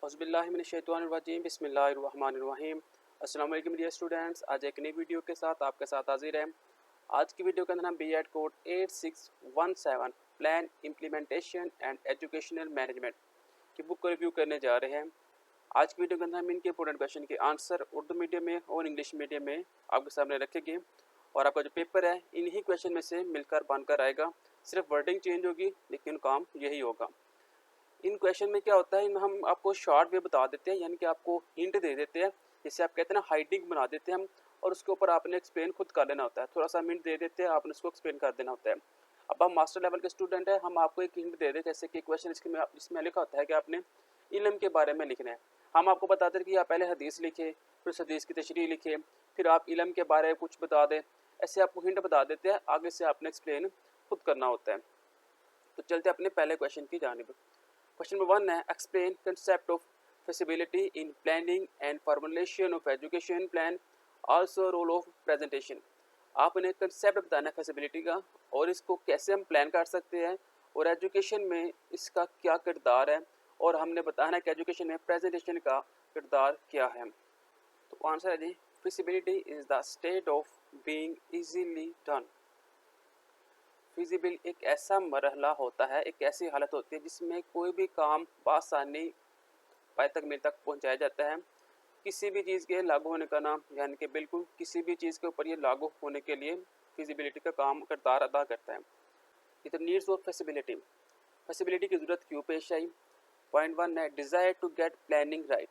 औज़ुबिल्लाहिमिनश्शैतानिर्रजीम बिस्मिल्लाहिर्रहमानिर्रहीम। अस्सलाम वालेकुम डियर स्टूडेंट्स, आज एक नई वीडियो के साथ आपके साथ हाजिर है। आज की वीडियो के अंदर हम BEd code 8617 plan implementation and educational management की बुक को रिव्यू करने जा रहे हैं। आज की वीडियो के अंदर हम इनके इंपॉर्टेंट क्वेश्चन के आंसर उर्दू मीडियम में और इंग्लिश मीडियम में आपके सामने रखेंगे और आपका जो पेपर है इन्हीं क्वेश्चन में से मिलकर बनकर आएगा। सिर्फ वर्डिंग चेंज होगी लेकिन काम यही होगा। इन क्वेश्चन में क्या होता है, हम आपको शॉर्ट वे बता देते हैं, यानी कि आपको हिंट दे देते हैं, जिससे आप कहते हैं ना हाइडिंग बना देते हैं हम, और उसके ऊपर आपने एक्सप्लेन खुद कर लेना होता है। थोड़ा सा हिंट दे देते हैं, आपने उसको एक्सप्लेन कर देना होता है। अब हम मास्टर लेवल के स्टूडेंट हैं, हम आपको एक हिंट दे दें, जैसे कि क्वेश्चन इसमें लिखा होता है कि आपने इल्म के बारे में लिखना है। हम आपको बताते हैं कि आप पहले हदीस लिखे, फिर उस हदीस की तशरीह लिखे, फिर आप इल्म के बारे में कुछ बता दें। ऐसे आपको हिंट बता देते हैं, आगे से आपने एक्सप्लेन खुद करना होता है। तो चलते अपने पहले क्वेश्चन की जानिब। क्वेश्चन नंबर 1 है, explain concept of feasibility in planning and formulation of education plan, also role of presentation. आपने कंसेप्ट बताना है feasibility का, और इसको कैसे हम प्लान कर सकते हैं, और एजुकेशन में इसका क्या किरदार है, और हमने बताना है कि एजुकेशन में प्रेजेंटेशन का किरदार क्या है। तो आंसर है जी, feasibility is the state of being easily done. Feasible एक ऐसा मरहला होता है, एक ऐसी हालत होती है जिसमें कोई भी काम बआसानी पाए तक मेरे तक पहुंचाया जाता है। किसी भी चीज़ के लागू होने का नाम, यानी कि बिल्कुल किसी भी चीज़ के ऊपर ये लागू होने के लिए फिजिबिलिटी का काम किरदार अदा करता है। It needs of feasibility, feasibility की ज़रूरत क्यों पेश आई। पॉइंट 1 है, desire to get planning right,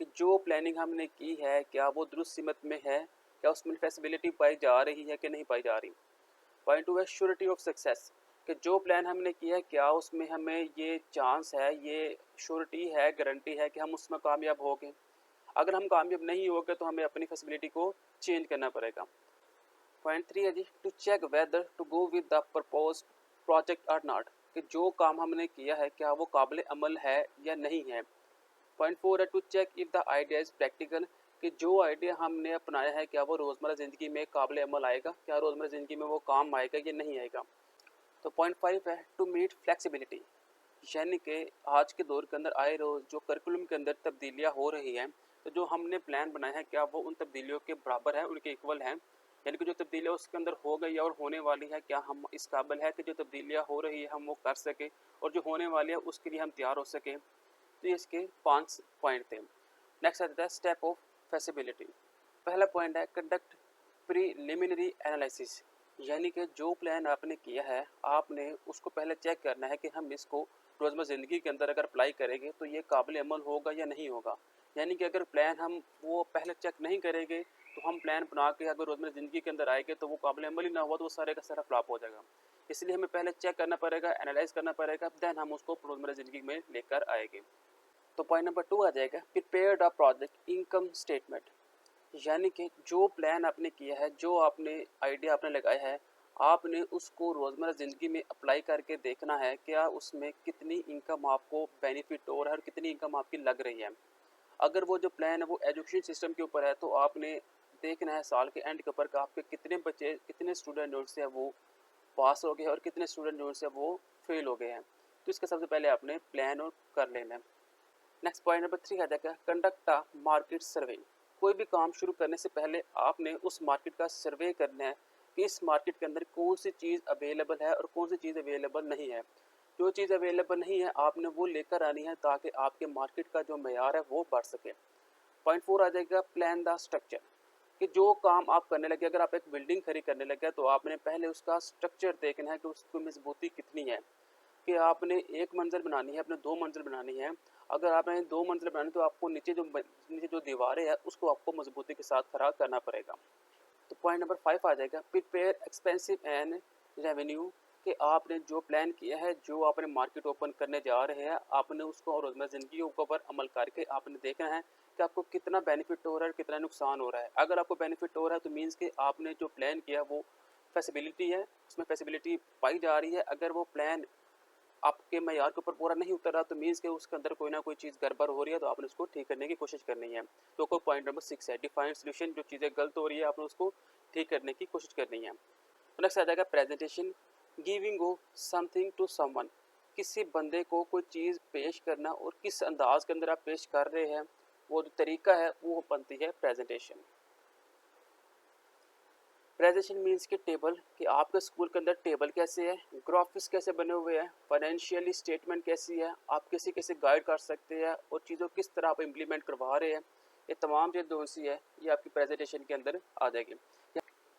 कि जो प्लानिंग हमने की है क्या वो दुरुस्त सिमत में है, क्या उसमें फेसिबिलिटी पाई जा रही है कि नहीं पाई जा रही। पॉइंट 2 है, श्योरिटी ऑफ सक्सेस, कि जो प्लान हमने किया है क्या उसमें हमें ये चांस है, ये श्योरिटी है, गारंटी है कि हम उसमें कामयाब हो गए। अगर हम कामयाब नहीं हो गए तो हमें अपनी फैसिलिटी को चेंज करना पड़ेगा। पॉइंट 3 है जी, to check whether to go with the proposed project or not, कि जो काम हमने किया है क्या वो काबिल अमल है या नहीं है। पॉइंट 4 है, to check if the idea is practical, कि जो आइडिया हमने अपनाया है क्या वो रोज़मर्रा ज़िंदगी में काबिल अमल आएगा, क्या रोज़मर्रा ज़िंदगी में वो काम आएगा या नहीं आएगा। तो पॉइंट 5 है, टू मीट फ्लेक्सिबिलिटी, यानी कि आज के दौर के अंदर आए रोज़ जो करिकुलम के अंदर तब्दीलियाँ हो रही हैं, तो जो हमने प्लान बनाया है क्या वो उन तब्दीलियों के बराबर है, उनके इक्वल हैं। यानी कि जो तब्दीलियाँ उसके अंदर हो गई है और होने वाली है, क्या हम इस काबिल है कि जो तब्दीलियाँ हो रही है हम वो कर सकें, और जो होने वाली है उसके लिए हम तैयार हो सकें। तो ये इसके 5 पॉइंट थे। नेक्स्ट आता है स्टेप ऑफ फेसिबिलिटी। पहला पॉइंट है, कंडक्ट प्रीलिमिनरी एनालिसिस, यानी कि जो प्लान आपने किया है आपने उसको पहले चेक करना है कि हम इसको रोज़मर्रा ज़िंदगी के अंदर अगर अप्लाई करेंगे तो ये काबिल अमल होगा या नहीं होगा। यानी कि अगर प्लान हम वो पहले चेक नहीं करेंगे तो हम प्लान बना के अगर रोज़मर्रा ज़िंदगी के अंदर आएंगे तो वो काबिल अमल ही ना हुआ तो वो सारे का सारा फ्लॉप हो जाएगा। इसलिए हमें पहले चेक करना पड़ेगा, एनालाइज करना पड़ेगा, दैन हम उसको रोज़मर्रा ज़िंदगी में लेकर आएंगे। तो पॉइंट नंबर 2 आ जाएगा, prepare the project income statement, यानी कि जो प्लान आपने किया है, जो आपने आइडिया आपने लगाया है, आपने उसको रोज़मर्रा ज़िंदगी में अप्लाई करके देखना है क्या उसमें कितनी इनकम आपको बेनिफिट हो रहा है और कितनी इनकम आपकी लग रही है। अगर वो जो प्लान है वो एजुकेशन सिस्टम के ऊपर है तो आपने देखना है साल के एंड के ऊपर का आपके कितने बच्चे, कितने स्टूडेंट जो से वो पास हो गए और कितने स्टूडेंट जो से वो फेल हो गए हैं। तो इसका सबसे पहले आपने प्लान और कर लेना है। नेक्स्ट पॉइंट नंबर 3 आ जाएगा, कंडक्ट अ मार्केट सर्वे, कोई भी काम शुरू करने से पहले आपने उस मार्केट का सर्वे करना है कि इस मार्केट के अंदर कौन सी चीज़ अवेलेबल है और कौन सी चीज़ अवेलेबल नहीं है। जो चीज़ अवेलेबल नहीं है आपने वो लेकर आनी है ताकि आपके मार्केट का जो मेयार है वो बढ़ सके। पॉइंट 4 आ जाएगा, प्लान द स्ट्रक्चर, कि जो काम आप करने लगे, अगर आप एक बिल्डिंग खड़ी करने लगे तो आपने पहले उसका स्ट्रक्चर देखना है कि उसकी मजबूती कितनी है, कि आपने एक मंजिल बनानी है, आपने 2 मंजिल बनानी है। अगर आपने 2 मंजिल बनानी तो आपको नीचे जो दीवारें हैं उसको आपको मजबूती के साथ खड़ा करना पड़ेगा। तो पॉइंट नंबर 5 आ जाएगा, प्रिपेयर एक्सपेंसिव एंड रेवेन्यू, कि आपने जो प्लान किया है, जो आपने मार्केट ओपन करने जा रहे हैं, आपने उसको रोज़मर्रा ज़िंदगी के ऊपर अमल करके आपने देखना है कि आपको कितना बेनिफिट हो रहा है और कितना नुकसान हो रहा है। अगर आपको बेनिफिट हो रहा है तो मीन्स कि आपने जो प्लान किया वो फैसिबिलिटी है, उसमें फैसिबिलिटी पाई जा रही है। अगर वो प्लान आपके मयार के ऊपर पूरा नहीं उतर रहा तो मीन्स के उसके अंदर कोई ना कोई चीज़ गड़बड़ हो रही है, तो आपने उसको ठीक करने की कोशिश करनी है। तो कोई पॉइंट नंबर 6 है, डिफाइन सोल्यूशन, जो चीज़ें गलत हो रही है आपने उसको ठीक करने की कोशिश करनी है। तो नेक्स्ट आ जाएगा presentation, giving of something to someone, किसी बंदे को कोई चीज़ पेश करना और किस अंदाज के अंदर आप पेश कर रहे हैं, वो जो तरीका है वो बनती है प्रेजेंटेशन। प्रेजेंटेशन मीन्स कि टेबल, कि आपके स्कूल के अंदर टेबल कैसे है, ग्राफिक्स कैसे बने हुए हैं, फाइनेंशियली स्टेटमेंट कैसी है, आप कैसे कैसे गाइड कर सकते हैं और चीज़ों किस तरह आप इम्प्लीमेंट करवा रहे हैं, ये तमाम जो कौन सी है ये आपकी प्रेजेंटेशन के अंदर आ जाएगी।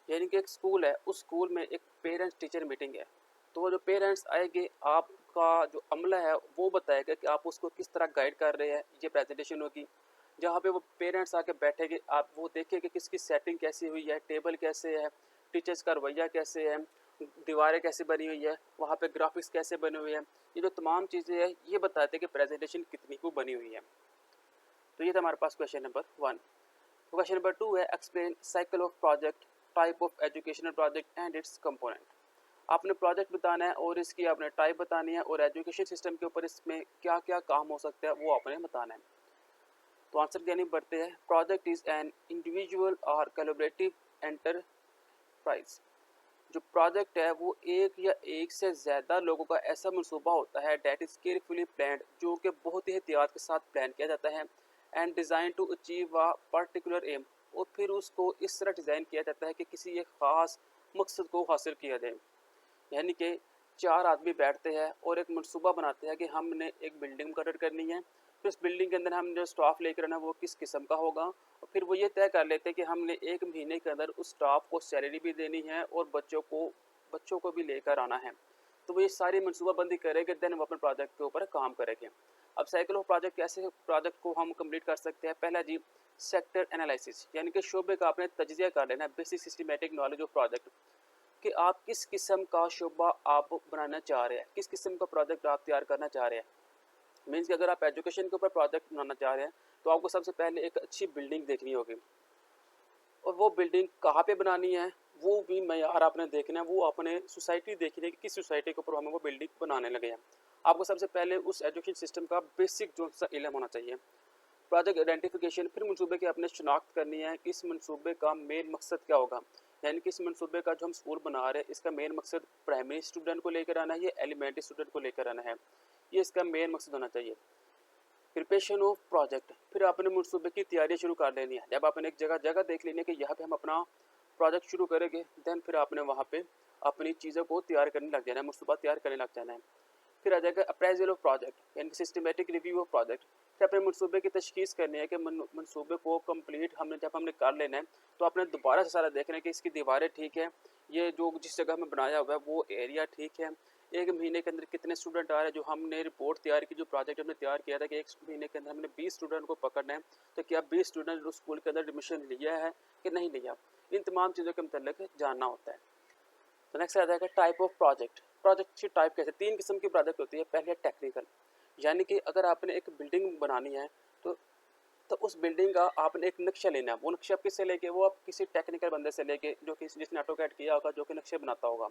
यानी कि एक स्कूल है, उस स्कूल में एक पेरेंट्स टीचर मीटिंग है, तो वो जो पेरेंट्स आएंगे आपका जो अमला है वो बताएगा कि आप उसको किस तरह गाइड कर रहे हैं, ये प्रेजेंटेशन होगी। जहाँ पे वो पेरेंट्स आके बैठेंगे, आप वो देखेंगे कि किसकी सेटिंग कैसी हुई है, टेबल कैसे है, टीचर्स का रवैया कैसे है, दीवारें कैसे बनी हुई है, वहाँ पे ग्राफिक्स कैसे बने हुए हैं, ये जो तमाम चीज़ें हैं ये बताते हैं कि प्रेजेंटेशन कितनी को बनी हुई है। तो ये था हमारे पास क्वेश्चन नंबर 1। क्वेश्चन नंबर 2 है explain cycle of project, type of educational project and it's component. आपने प्रोजेक्ट बताना है और इसकी आपने टाइप बतानी है और एजुकेशन सिस्टम के ऊपर इसमें क्या क्या काम हो सकता है वो आपने बताना है। तो आंसर देने बढ़ते हैं। प्रोजेक्ट इज एन इंडिविजुअल और कोलैबोरेटिव एंटरप्राइज। जो प्रोजेक्ट है वो एक या एक से ज़्यादा लोगों का ऐसा मंसूबा होता है डेट इज़ केयरफुली प्लान्ड, जो कि बहुत ही एहतियात के साथ प्लान किया जाता है, and design to achieve a particular aim, और फिर उसको इस तरह डिज़ाइन किया जाता है कि किसी एक ख़ास मकसद को हासिल किया जाए। यानी कि 4 आदमी बैठते हैं और एक मंसूबा बनाते हैं कि हमने एक बिल्डिंग मुकर्रर करनी है, फिर उस बिल्डिंग के अंदर हम जो स्टाफ लेकर आना वो किस किस्म का होगा, और फिर वो ये तय कर लेते हैं कि हमने 1 महीने के अंदर उस स्टाफ को सैलरी भी देनी है और बच्चों को भी लेकर आना है। तो वो ये सारी मनसूबाबंदी करेंगे, देन हम अपने प्रोजेक्ट के ऊपर काम करेंगे। अब साइकिल ऑफ प्रोजेक्ट कैसे प्रोजेक्ट को हम कंप्लीट कर सकते हैं। पहला जी, सेक्टर एनालिसिस, यानी कि शोबे का आपने तजिया कर लेना है, basic systematic knowledge of project, कि आप किस किस्म का शोबा आप बनाना चाह रहे हैं, किस किस्म का प्रोजेक्ट आप तैयार करना चाह रहे हैं। मीन्स कि अगर आप एजुकेशन के ऊपर प्रोजेक्ट बनाना चाह रहे हैं तो आपको सबसे पहले एक अच्छी बिल्डिंग देखनी होगी, और वो बिल्डिंग कहाँ पे बनानी है वो भी मैयार आपने देखना है, वो अपने सोसाइटी देखनी है कि किस सोसाइटी के ऊपर हमें वो बिल्डिंग बनाने लगे हैं। आपको सबसे पहले उस एजुकेशन सिस्टम का बेसिक जो सा इल्म होना चाहिए। प्रोजेक्ट आइडेंटिफिकेशन, फिर मनसूबे की आपने शनाख्त करनी है कि इस मनसूबे का मेन मकसद क्या होगा, यानी कि इस मनसूबे का जो हम स्कूल बना रहे हैं इसका मेन मकसद प्राइमरी स्टूडेंट को लेकर आना है या एलिमेंट्री स्टूडेंट को लेकर आना है, ये इसका मेन मकसद होना चाहिए। प्रिपरेशन ऑफ प्रोजेक्ट, फिर आपने मनसूबे की तैयारी शुरू कर लेनी है। जब आपने एक जगह देख लेनी है कि यहाँ पे हम अपना प्रोजेक्ट शुरू करेंगे, देन फिर आपने वहाँ पे अपनी चीज़ों को तैयार करने लग जाना है, मनसूबा तैयार करने लग जाना है। फिर आ जाएगा अप्रेजल ऑफ प्रोजेक्ट, यानी कि सिस्टमेटिक रिव्यू ऑफ प्रोजेक्ट। फिर अपने मनसूबे की तशखीस करनी है कि मनसूबे को कंप्लीट हमने कर लेना है, तो आपने दोबारा से सारा देखना है कि इसकी दीवारें ठीक है, ये जो जिस जगह में बनाया हुआ है वो एरिया ठीक है, 1 महीने के अंदर कितने स्टूडेंट आ रहे हैं। जो हमने रिपोर्ट तैयार की, जो प्रोजेक्ट हमने तैयार किया था कि 1 महीने के अंदर हमने 20 स्टूडेंट को पकड़ना है, तो क्या 20 स्टूडेंट उस स्कूल के अंदर एडमिशन लिया है कि नहीं लिया, इन तमाम चीज़ों के मतलब जानना होता है। तो नेक्स्ट आ जाएगा टाइप ऑफ प्रोजेक्ट। प्रोजेक्ट की टाइप कैसे, 3 किस्म की प्रोजेक्ट होती है। पहले है टेक्निकल, यानी कि अगर आपने एक बिल्डिंग बनानी है तो उस बिल्डिंग का आपने एक नक्शा लेना है। वो नक्शा आप किससे लेके, वो आप किसी टेक्निकल बंदे से लेके जो कि जिसने ऑटोकैड किया होगा, जो कि नक्शे बनाता होगा।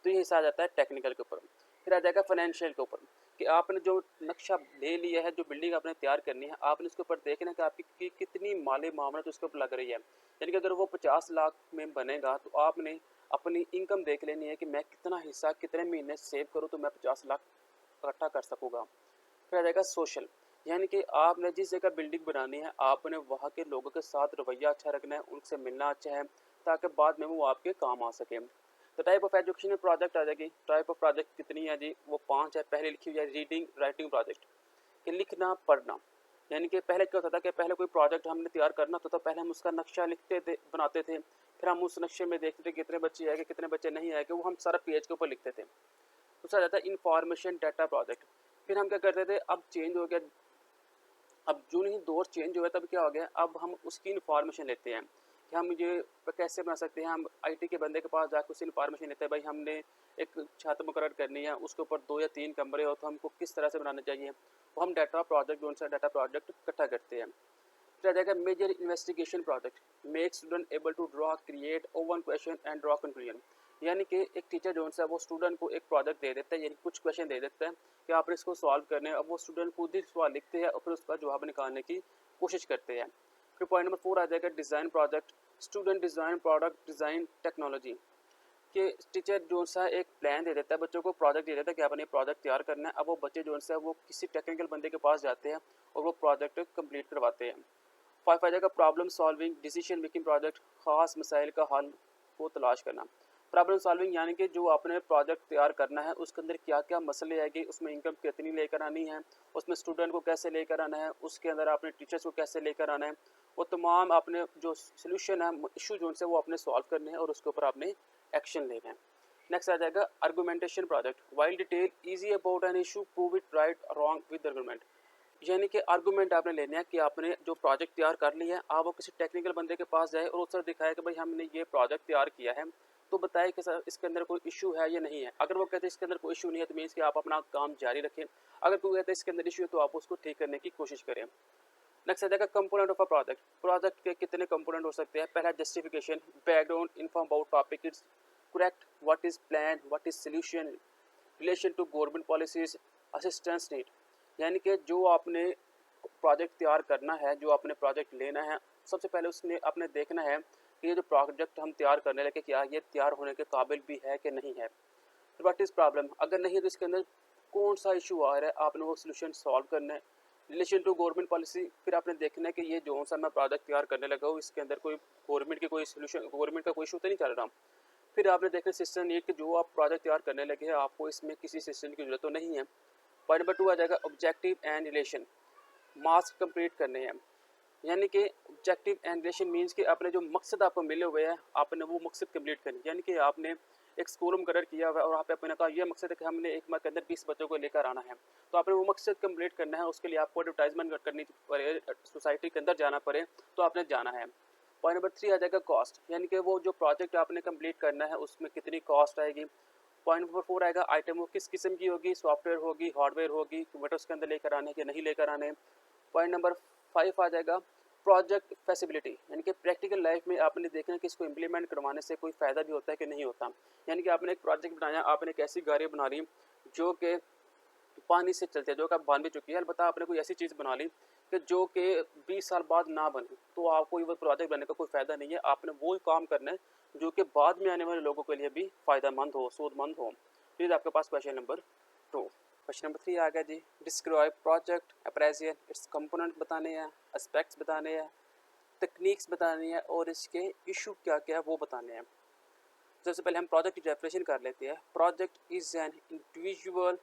तो ये हिस्सा आ जाता है टेक्निकल के ऊपर। फिर आ जाएगा फाइनेंशियल के ऊपर, कि आपने जो नक्शा ले लिया है, जो बिल्डिंग आपने तैयार करनी है, आपने उसके ऊपर देखना है कि आपकी कितनी माली मामला उसके ऊपर लग रही है। यानी कि अगर वो 50 लाख में बनेगा तो आपने अपनी इनकम देख लेनी है कि मैं कितना हिस्सा कितने महीने सेव करूँ तो मैं 50 लाख इकट्ठा कर सकूँगा। फिर आ जाएगा सोशल, यानी कि आपने जिस जगह बिल्डिंग बनानी है आपने वहाँ के लोगों के साथ रवैया अच्छा रखना है, उनसे मिलना अच्छा है, ताकि बाद में वो आपके काम आ सके। तो टाइप ऑफ एजुकेशन प्रोजेक्ट आ जाएगी। टाइप ऑफ प्रोजेक्ट कितनी है जी, वो 5 है। पहले लिखी हुई है रीडिंग राइटिंग प्रोजेक्ट, कि लिखना पढ़ना। यानी कि पहले क्या होता था कि पहले कोई प्रोजेक्ट हमने तैयार करना होता था, पहले हम उसका नक्शा लिखते थे, बनाते थे, फिर हम उस नक्शे में देखते थे कितने बच्चे आएंगे कितने बच्चे नहीं आएंगे, वो हम सारा पेज के ऊपर लिखते थे। दूसरा जाता है इंफॉर्मेशन डाटा प्रोजेक्ट। फिर हम क्या करते थे, अब चेंज हो गया, अब जो नहीं दौर चेंज हुआ तब क्या हो गया, अब हम उसकी इन्फॉर्मेशन लेते हैं कि हम ये कैसे बना सकते हैं। हम आईटी के बंदे के पास जाकर उससे इन्फॉर्मेशन लेते हैं, भाई हमने एक छत मुकर्रर करनी है, उसके ऊपर 2 या 3 कमरे हो तो हमको किस तरह से बनाना चाहिए, वो हम डाटा प्रोजेक्ट जो सा डाटा प्रोजेक्ट इकट्ठा करते हैं। फिर आ जाएगा major investigation project, make student able to draw create own question and draw conclusion. यानी कि एक टीचर जो है वो स्टूडेंट को एक प्रोजेक्ट दे देता है, यानी कुछ क्वेश्चन दे देता है कि आपने इसको सॉल्व करने हैं। अब वो स्टूडेंट खुद ही सवाल लिखते हैं और फिर उसका जवाब निकालने की कोशिश करते हैं। फिर पॉइंट नंबर 4 आ जाएगा design project, student design product design technology. कि टीचर जो सा एक प्लान दे देता है, बच्चों को प्रोजेक्ट दे देता है कि आपने प्रोजेक्ट तैयार करना है। अब वो बच्चे जो है वो किसी टेक्निकल बंदे के पास जाते हैं और वो प्रोजेक्ट कंप्लीट करवाते हैं। 5 आ जाएगा problem solving, decision making project, ख़ास मसाइल का हल को तलाश करना। प्रॉब्लम सॉल्विंग यानी कि जो आपने प्रोजेक्ट तैयार करना है उसके अंदर क्या-क्या मसले आएंगे, उसमें इनकम कितनी लेकर आनी है, उसमें स्टूडेंट को कैसे लेकर आना है, उसके अंदर आपने टीचर्स को कैसे लेकर आना है, वो तमाम आपने जो सॉल्यूशन है, इश्यू जो है वो आपने सॉल्व करने हैं और उसके ऊपर आपने एक्शन लेना है। नेक्स्ट आ जाएगा argumentation project, while detail easy about an issue, prove it right wrong with argument. यानी कि आर्गूमेंट आपने लेने हैं कि आपने जो प्रोजेक्ट तैयार कर लिया है, आप वो किसी टेक्निकल बंदे के पास जाए और उससे दिखाए कि भाई हमने ये प्रोजेक्ट तैयार किया है, तो बताए कि सर इसके अंदर कोई इशू है या नहीं है। अगर वो कहते हैं इसके अंदर कोई इशू नहीं है तो मीन्स कि आप अपना काम जारी रखें। अगर कोई कहते हैं इसके अंदर इशू है तो आप उसको ठीक करने की कोशिश करें। नेक्स्ट आ जाएगा component of a project, project के कितने कंपोनेंट हो सकते हैं। पहला justification, background inform about topic, it's correct, what is plan, what is solution, relation to government policies, assistance need. यानी कि जो आपने प्रोजेक्ट तैयार करना है, जो आपने प्रोजेक्ट लेना है, सबसे पहले उसने आपने देखना है कि ये जो प्रोजेक्ट हम तैयार करने लगे क्या ये तैयार होने के काबिल भी है कि नहीं है। फिर व्हाट इज़ प्रॉब्लम, अगर नहीं है तो इसके अंदर कौन सा इशू आ रहा है, आपने वो सोल्यूशन सॉल्व करना है। रिलेशन टू गवर्नमेंट पॉलिसी, फिर आपने देखना है कि ये जो सा मैं प्रोजेक्ट तैयार करने लगा हूँ इसके अंदर कोई गवर्नमेंट की कोई सोल्यूशन, गवर्नमेंट का कोई इशू तो नहीं चल रहा। फिर आपने देखना सिस्टम नीड कि जो आप प्रोजेक्ट तैयार करने लगे हैं आपको इसमें किसी सिस्टम की जरूरत तो नहीं है। पॉइंट नंबर 2 आ जाएगा objective and relation, mask complete करने हैं। यानी कि ऑब्जेक्टिव एंड रिलेशन मीन्स कि आपने जो मकसद आपको मिले हुए हैं आपने वो मकसद कंप्लीट करनी। यानी कि आपने एक स्कूल मुकर्रर किया हुआ है और वहाँ पे आपने कहा यह मकसद है कि हमने एक माह के अंदर 20 बच्चों को लेकर आना है, तो आपने वो मकसद कंप्लीट करना है। उसके लिए आपको एडवर्टाइजमेंट करनी पड़े, सोसाइटी के अंदर जाना पड़े, तो आपने जाना है। पॉइंट नंबर 3 आ जाएगा कॉस्ट, यानी कि वो जो प्रोजेक्ट आपने कंप्लीट करना है उसमें कितनी कॉस्ट आएगी। पॉइंट नंबर 4 आएगा आइटम वो किस किस्म की होगी, सॉफ्टवेयर होगी, हार्डवेयर होगी, कंप्यूटर उसके अंदर लेकर आने के नहीं लेकर आने। पॉइंट नंबर 5 आ जाएगा प्रोजेक्ट फैसिबिलिटी, यानी कि प्रैक्टिकल लाइफ में आपने देखना कि इसको इम्प्लीमेंट करवाने से कोई फ़ायदा भी होता है कि नहीं होता। यानी कि आपने एक प्रोजेक्ट बनाया, आपने एक ऐसी गाड़ी बना ली जो कि पानी से चलती है, जो कि आप बन भी चुकी है, अलबत्ता आपने कोई ऐसी चीज़ बना ली कि जो कि 20 साल बाद ना बने, तो आपको वो प्रोजेक्ट बनने का कोई फ़ायदा नहीं है। आपने वो काम करना है जो कि बाद में आने वाले लोगों के लिए भी फ़ायदेमंद हो, सूदमंद हो। फिर आपके पास क्वेश्चन नंबर 2। क्वेश्चन नंबर 3 आ गया जी, डिस्क्राइब प्रोजेक्ट अप्रेजियल, इट्स कंपोनेंट बताने हैं, एस्पेक्ट्स बताने हैं, टेक्निक्स बतानी है और इसके इशू क्या क्या है वो बताने हैं। सबसे पहले हम प्रोजेक्ट की डेफिनेशन कर लेते हैं। Project is an individual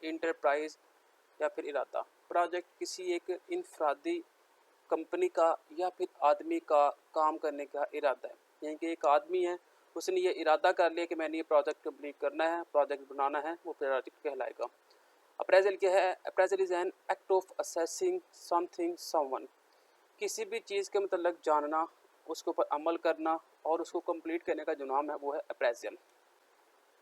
enterprise या फिर इरादा। प्रोजेक्ट किसी एक इनफरादी कंपनी का या फिर आदमी का काम करने का इरादा है। यानी कि एक आदमी है, उसने ये इरादा कर लिया कि मैंने ये प्रोजेक्ट कंप्लीट करना है, प्रोजेक्ट बनाना है, वो प्रोजेक्ट कहलाएगा। अप्रेजल क्या है? Appraisal is an act of assessing something someone. किसी भी चीज़ के मतलब जानना, उसके ऊपर अमल करना और उसको कंप्लीट करने का जो नाम है वो है अप्रेजल।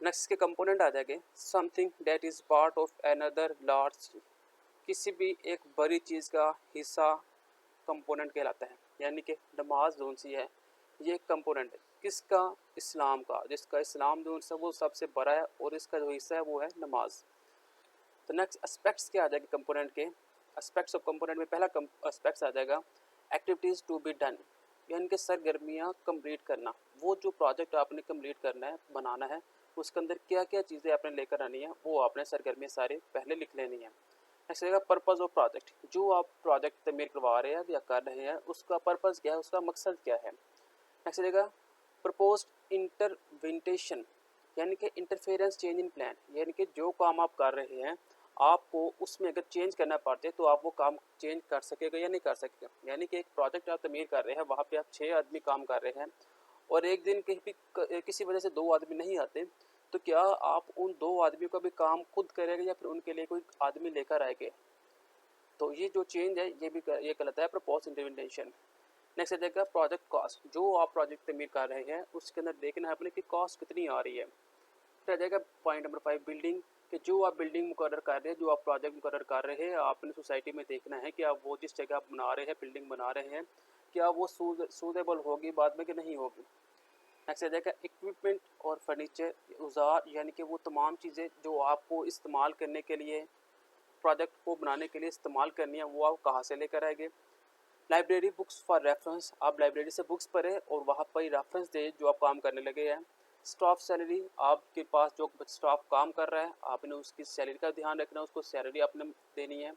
नेक्स्ट के कंपोनेंट आ जाएंगे, something that is part of another large, किसी भी एक बड़ी चीज़ का हिस्सा कंपोनेंट कहलाता है। यानी कि नमाज जोन सी है, ये एक कंपोनेंट है किसका? इस्लाम का। जिसका इस्लाम जो है वो सबसे बड़ा है और इसका जो हिस्सा है वो है नमाज। तो नेक्स्ट एस्पेक्ट्स क्या आ जाएगा कंपोनेंट के? एस्पेक्ट्स ऑफ कंपोनेंट में पहला एस्पेक्ट्स आ जाएगा एक्टिविटीज़ टू बी डन, यानी कि सरगर्मियाँ कंप्लीट करना। वो जो प्रोजेक्ट आपने कंप्लीट करना है, बनाना है, उसके अंदर क्या क्या चीज़ें आपने लेकर आनी है वो आपने सरगर्मियाँ सारे पहले लिख लेनी है। नेक्स्ट आएगा पर्पज़ ऑफ प्रोजेक्ट, जो आप प्रोजेक्ट तमीर करवा रहे हैं या कर रहे हैं उसका पर्पज़ क्या है, उसका मकसद क्या है। नेक्स्ट आएगा प्रपोज्ड इंटरवेंटेशन, यानी कि इंटरफेरेंस चेंज इन प्लान, यानी कि जो काम आप कर रहे हैं आपको उसमें अगर चेंज करना पड़ते तो आप वो काम चेंज कर सकेगा या नहीं कर सकेगा। यानी कि एक प्रोजेक्ट आप तमीर कर रहे हैं, वहाँ पे आप 6 आदमी काम कर रहे हैं और एक दिन किसी वजह से 2 आदमी नहीं आते, तो क्या आप उन 2 आदमियों का भी काम खुद करेंगे या फिर उनके लिए कोई आदमी लेकर आएंगे? तो ये जो चेंज है ये कहलाता है प्रपोज इंटरवेंशन। नेक्स्ट आ जाएगा प्रोजेक्ट कॉस्ट, जो आप प्रोजेक्ट तमीर कर रहे हैं उसके अंदर देखना है आपने कि कॉस्ट कितनी आ रही है। फिर आ जाएगा पॉइंट नंबर 5 बिल्डिंग, कि जो आप बिल्डिंग मुकर्रर कर रहे हैं, जो आप प्रोजेक्ट मुकर्रर कर रहे हैं, आपने सोसाइटी में देखना है कि आप वो जिस जगह आप बना रहे हैं, बिल्डिंग बना रहे हैं, क्या वो सूटेबल होगी बाद में कि नहीं होगी। नेक्स्ट आ जाएगा इक्विपमेंट और फर्नीचर, औजार, यानी कि वो तमाम चीज़ें जो आपको इस्तेमाल करने के लिए, प्रोजेक्ट को बनाने के लिए इस्तेमाल करनी है, वो आप कहाँ से लेकर आएंगे। लाइब्रेरी बुक्स फॉर रेफरेंस, आप लाइब्रेरी से बुक्स पढ़ें और वहाँ पर रेफरेंस दें जो आप काम करने लगे हैं। स्टाफ सैलरी, आपके पास जो स्टाफ काम कर रहा है आपने उसकी सैलरी का ध्यान रखना है, उसको सैलरी आपने देनी है।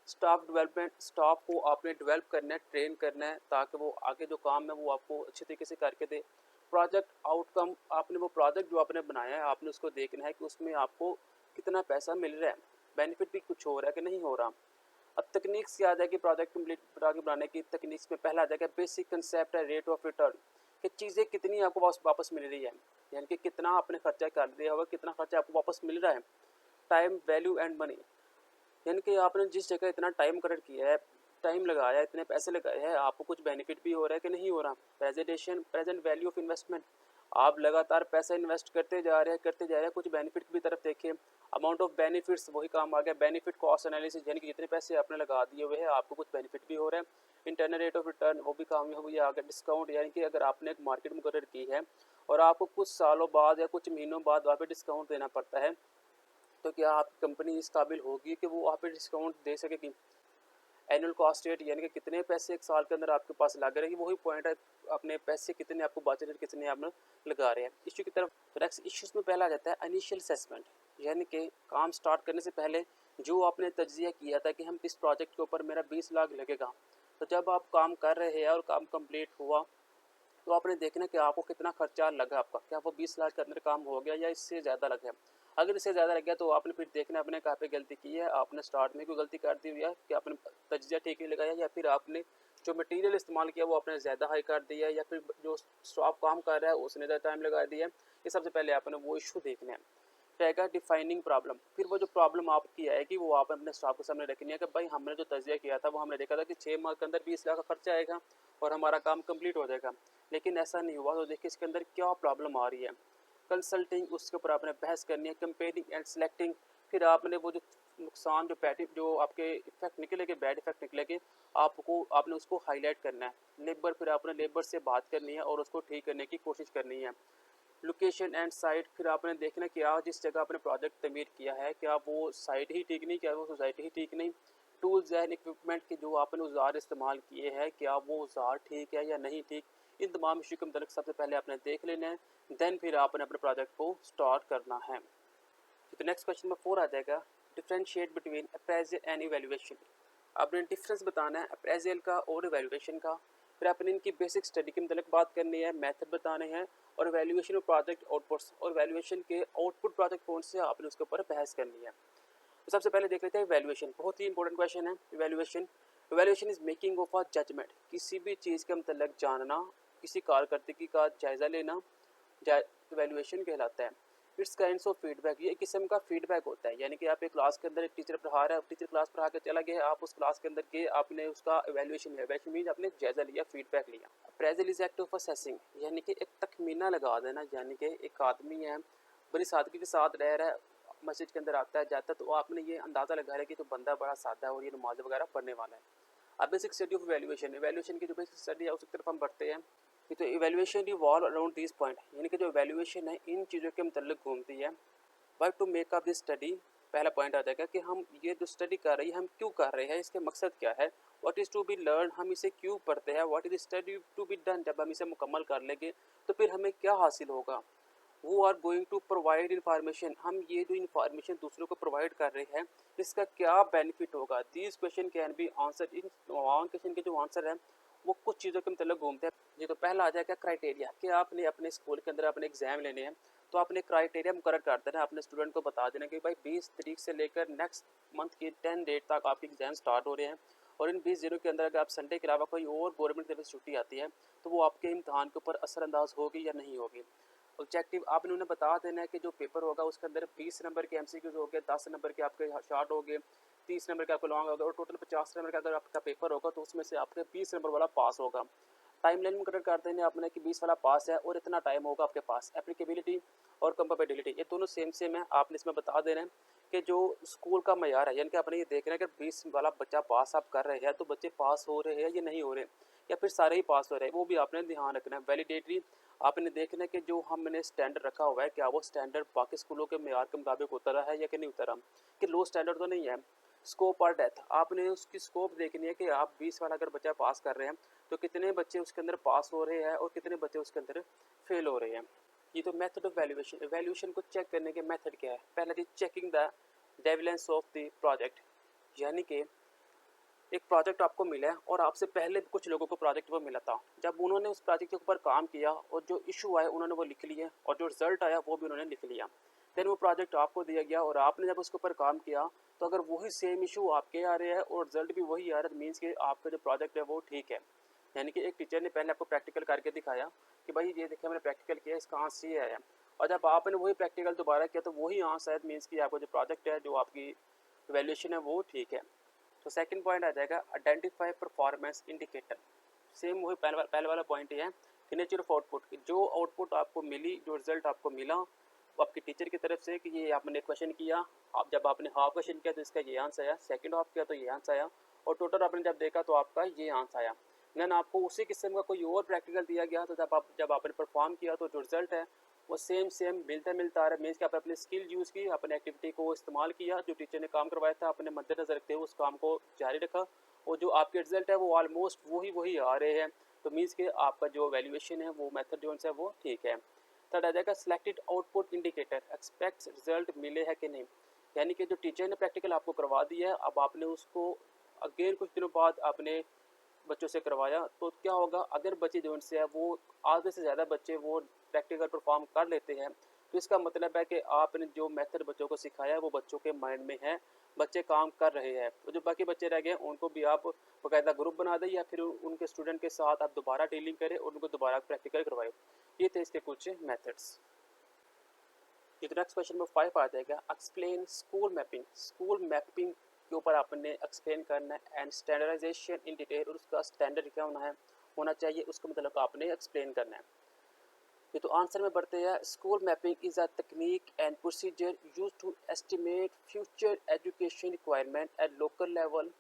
स्टाफ डेवलपमेंट, स्टाफ को आपने डेवलप करना है, ट्रेन करना है ताकि वो आगे जो काम है वो आपको अच्छे तरीके से करके दे। प्रोजेक्ट आउटकम, आपने वो प्रोजेक्ट जो आपने बनाया है आपने उसको देखना है कि उसमें आपको कितना पैसा मिल रहा है, बेनिफिट भी कुछ हो रहा है कि नहीं हो रहा। अब तकनीक्स की आ जाएगी, प्रोजेक्ट कंप्लीट आगे बनाने की तकनीक्स में पहला आ जाएगा बेसिक कंसेप्ट है रेट ऑफ रिटर्न, कि चीज़ें कितनी आपको वापस मिल रही है, यानी कि कितना आपने खर्चा कर दिया होगा कितना खर्चा आपको वापस मिल रहा है। टाइम वैल्यू एंड मनी, यानी कि आपने जिस जगह इतना टाइम कलेक्ट किया है, टाइम लगाया है, इतने पैसे लगाए हैं, आपको कुछ बेनिफिट भी हो रहा है कि नहीं हो रहा। Presentation, present value of investment, आप लगातार पैसा इन्वेस्ट करते जा रहे हैं, कुछ बेनिफिट की भी तरफ देखिए। अमाउंट ऑफ बेनिफिट्स, वही काम आ गया बेनिफिट कॉस्ट एनालिसिस, यानी कि जितने पैसे आपने लगा दिए हुए हैं आपको कुछ बेनिफिट भी हो रहा है। इंटरनल रेट ऑफ रिटर्न, वो भी काम हो गया। आगे डिस्काउंट, यानी कि अगर आपने एक मार्केट मुकर्रर की है और आपको कुछ सालों बाद या कुछ महीनों बाद वहाँ पे डिस्काउंट देना पड़ता है, तो क्या आपकी कंपनी इस काबिल होगी कि वो वहाँ पे डिस्काउंट दे सकेगी। एनुअल कॉस्ट रेट, यानी कि कितने पैसे एक साल के अंदर आपके पास लग रहे हैं, वही पॉइंट है अपने पैसे कितने आपको बच रहे हैं, कितने आप लगा रहे हैं। इश्यू की तरफ, नेक्स्ट इश्यूज में पहला आ जाता है इनिशियल असेसमेंट, यानी कि काम स्टार्ट करने से पहले जो आपने तज्जिया किया था कि हम इस प्रोजेक्ट के ऊपर मेरा 20 लाख लगेगा, तो जब आप काम कर रहे हैं और काम कंप्लीट हुआ तो आपने देखना कि आपको कितना खर्चा लगा, आपका क्या वो 20 लाख के अंदर काम हो गया या इससे ज़्यादा लग गया। अगर इससे ज़्यादा लग गया तो आपने फिर देखना आपने कहाँ पे गलती की है, आपने स्टार्ट में कोई गलती कर दी है कि आपने तजिया ठीक नहीं लगाया, या फिर आपने जो मटेरियल इस्तेमाल किया वो आपने ज़्यादा हाई कर दिया, या फिर जो स्टाफ काम कर रहा है उसने ज़्यादा टाइम लगा दिया। ये सबसे पहले आपने वो इशू देखना है। रहेगा डिफाइनिंग प्रॉब्लम, फिर वो जो प्रॉब्लम आपकी आएगी वो आप अपने स्टाफ के सामने रखनी है कि भाई हमने जो तजिया किया था वो हमने देखा था कि 6 माह के अंदर 20 लाख का खर्चा आएगा और हमारा काम कंप्लीट हो जाएगा, लेकिन ऐसा नहीं हुआ। तो देखिए इसके अंदर क्या प्रॉब्लम आ रही है। कंसल्टिंग, उसके ऊपर आपने बहस करनी है। कंपेयरिंग एंड सेलेक्टिंग, फिर आपने वो जो नुकसान जो पैटिव जो आपके इफेक्ट निकलेंगे, बैड इफेक्ट निकलेंगे, आपने उसको हाईलाइट करना है। लेबर, फिर आपने लेबर से बात करनी है और उसको ठीक करने की कोशिश करनी है। लोकेशन एंड साइट, फिर आपने देखना क्या जिस जगह आपने प्रोजेक्ट तमीर किया है क्या वो साइट ही ठीक नहीं, क्या वो सोसाइटी ही ठीक नहीं। टूल्स एंड इक्विपमेंट के जो आपने औजार इस्तेमाल किए हैं क्या वो औजार ठीक है या नहीं ठीक। इन तमाम इशू के मतलब सबसे पहले आपने देख लेना है, देन फिर आपने अपने प्रोजेक्ट को स्टार्ट करना है। तो नेक्स्ट क्वेश्चन में 4 आ जाएगा, differentiate between appraisal and evaluation. आपने डिफरेंस बताना है अप्रेजल का और इवेल्युएशन का। फिर आपने इनकी बेसिक स्टडी के मतलब बात करनी है, मेथड बताने हैं, और वैल्यूएशन ऑफ प्रोजेक्ट आउटपुट्स और वैल्यूएशन के आउटपुट प्रोजेक्ट कौन से आपने उसके ऊपर बहस करनी है। तो सबसे पहले देख लेते हैं वैल्यूएशन, बहुत ही इंपॉर्टेंट क्वेश्चन है। Valuation is making of a judgement, किसी भी चीज़ के मतलब जानना, किसी कारकर्दगी का जायज़ा लेना वैल्यूएशन कहलाता है। इट्स काइंड्स ऑफ फीडबैक, ये एक किस्म का फीडबैक होता है, यानी कि आप एक क्लास के अंदर एक टीचर पढ़ा रहा है, टीचर क्लास पढ़ा के चला गया, आप उस क्लास के अंदर के आपने उसका वैल्यूएशन लिया, वैल्यूएशन मीन आपने जायज़ा लिया, फीडबैक लिया। Appraisal is act of assessing, यानी कि एक तखमीना लगा देना, यानी कि एक आदमी है बड़ी सादगी के साथ रह रहा है, मस्जिद के अंदर आता है जाता है, तो आपने ये अंदाज़ा लगा रहा है कि तो बंदा बड़ा सादा है और ये नमाज वगैरह पढ़ने वाला है। अब बेसिक स्टडी ऑफ वैल्यूएशन की जो बेसिक स्टडी है उसकी तरफ हम बढ़ते हैं। कि तो evaluation revolve around this point, यानी कि जो इवैल्यूएशन है इन चीज़ों के मतलब घूमती है। But to make up this study, पहला पॉइंट आ जाएगा कि हम ये जो स्टडी कर रहे हैं हम क्यों कर रहे हैं, इसके मकसद क्या है। What is to be learn, हम इसे क्यों पढ़ते हैं। What is study to be done, जब हम इसे मुकम्मल कर लेंगे तो फिर हमें क्या हासिल होगा। वो are going to provide information, हम ये जो इन्फॉर्मेशन दूसरों को प्रोवाइड कर रहे हैं इसका क्या बेनिफिट होगा। These question can be answer, in question के जो आंसर हैं वो कुछ चीज़ों के मतलब घूमते हैं। ये तो पहला आ जाएगा क्राइटेरिया, कि आपने अपने स्कूल के अंदर अपने एग्जाम लेने हैं तो आपने क्राइटेरिया मुकर्रर कर देना, अपने स्टूडेंट को बता देना कि भाई 20 तारीख से लेकर नेक्स्ट मंथ की 10 डेट तक आपके एग्जाम स्टार्ट हो रहे हैं, और इन 20 दिनों के अंदर अगर आप संडे के अलावा कोई और गवर्नमेंट की तरफ से छुट्टी आती है तो वो आपके इम्तहान के ऊपर असरअंदाज होगी या नहीं होगी। ऑब्जेक्टिव आपने उन्हें बता देना है कि जो पेपर होगा उसके अंदर 20 नंबर के एमसीक्यूज हो गए, 10 नंबर के आपके शॉर्ट हो गए, 30 नंबर का आपका लॉन्ग होगा, और टोटल 50 नंबर का अगर आपका पेपर होगा तो उसमें से आपके 20 नंबर वाला पास होगा। टाइमलाइन मुकर्रर कर देंगे आपने कि 20 वाला पास है और इतना टाइम होगा आपके पास। एप्लीकेबिलिटी और कंपेटेबिलिटी ये दोनों सेम सेम है, आपने इसमें बता देना है कि जो स्कूल का मयार है, यानी कि आपने ये देखना है कि 20 वाला बच्चा पास आप कर रहे हैं तो बच्चे पास हो रहे हैं या नहीं हो रहे, या फिर सारे ही पास हो रहे हैं, वो भी आपने ध्यान रखना है। वैलिडेटरी, आपने देखना है कि जो हमने स्टैंडर्ड रखा हुआ है क्या वो स्टैंडर्ड बाकी स्कूलों के मयार के मुताबिक उतरा है या कि नहीं उतरा, कि लो स्टैंडर्ड तो नहीं है। स्कोप और डेथ, आपने उसकी स्कोप देखनी है कि आप 20 वाला अगर बच्चा पास कर रहे हैं तो कितने बच्चे उसके अंदर पास हो रहे हैं और कितने बच्चे उसके अंदर फेल हो रहे हैं। ये तो मेथड ऑफ वैल्यूएशन, वैल्यूएशन को चेक करने के मेथड क्या है। पहला चीज checking the relevance of the project, यानी कि एक प्रोजेक्ट आपको मिला है और आपसे पहले भी कुछ लोगों को प्रोजेक्ट वो मिला था। जब उन्होंने उस प्रोजेक्ट के ऊपर काम किया और जो इशू आया उन्होंने वो लिख लिया और जो रिजल्ट आया वो भी उन्होंने लिख लिया। देन वो प्रोजेक्ट आपको दिया गया और आपने जब उसके ऊपर काम किया तो अगर वही सेम इशू आपके आ रहे हैं और रिजल्ट भी वही आ रहा है, मीन्स कि आपका जो प्रोजेक्ट है वो ठीक है। यानी कि एक टीचर ने पहले आपको प्रैक्टिकल करके दिखाया कि भाई ये देखिए मैंने प्रैक्टिकल किया, इसका आंसर ये आया, और जब आपने वही प्रैक्टिकल दोबारा किया तो वही आंसर है, मीन्स कि आपका जो प्रोजेक्ट है, जो आपकी वैल्यूएशन है वो ठीक है। तो सेकंड पॉइंट आ जाएगा आइडेंटिफाई परफॉर्मेंस इंडिकेटर। सेम वही पहले वाला पॉइंट ही है कि नेचर ऑफ आउटपुट, जो आउटपुट आपको मिली, जो रिजल्ट आपको मिला वो आपकी टीचर की तरफ से कि ये आपने क्वेश्चन किया, आप जब आपने हाफ क्वेश्चन किया तो इसका ये आंसर आया, सेकंड हाफ किया तो ये आंसर आया, और टोटल आपने जब देखा तो आपका ये आंसर आया। देन आपको उसी किस्म का कोई और प्रैक्टिकल दिया गया तो जब आपने परफॉर्म किया तो जो रिजल्ट है वो सेम मिलता आ रहा है। मीन्स कि आपने अपनी स्किल यूज़ की, अपने एक्टिविटी को इस्तेमाल किया, जो टीचर ने काम करवाया था अपने मद्देनजर रखते हुए उस काम को जारी रखा, और जो आपके रिजल्ट है वो ऑलमोस्ट वही आ रहे हैं। तो मीन्स कि आपका जो वैल्यूएशन है वो मेथड जो है वो ठीक है। थर्ड आ जाएगा selected output indicator, expect result मिले है कि नहीं। यानी कि जो टीचर ने प्रैक्टिकल आपको करवा दिया है, अब आपने उसको अगेन कुछ दिनों बाद आपने बच्चों से करवाया तो क्या होगा, अगर बच्चे जो उनसे है वो आधे से ज़्यादा बच्चे वो प्रैक्टिकल परफॉर्म कर लेते हैं तो इसका मतलब है कि आपने जो मेथड बच्चों को सिखाया है वो बच्चों के माइंड में है, बच्चे काम कर रहे हैं। तो जो बाकी बच्चे रह गए उनको भी आप बाकायदा ग्रुप बना दें या फिर उनके स्टूडेंट के साथ आप दोबारा डीलिंग करें और उनको दोबारा प्रैक्टिकल करवाएं। ये थे इसके कुछ मेथड्स। ये तो नेक्स्ट क्वेश्चन नंबर 5 आ जाएगा, explain school mapping. School mapping के ऊपर आपने एक्सप्लेन करना है एंड स्टैंडर्डाइजेशन इन डिटेल, और उसका स्टैंडर्ड क्या होना चाहिए उसका मतलब आपने एक्सप्लेन करना है। ये तो आंसर में बढ़ते हैं, school mapping is a technique and procedure use to estimate future education requirement at local level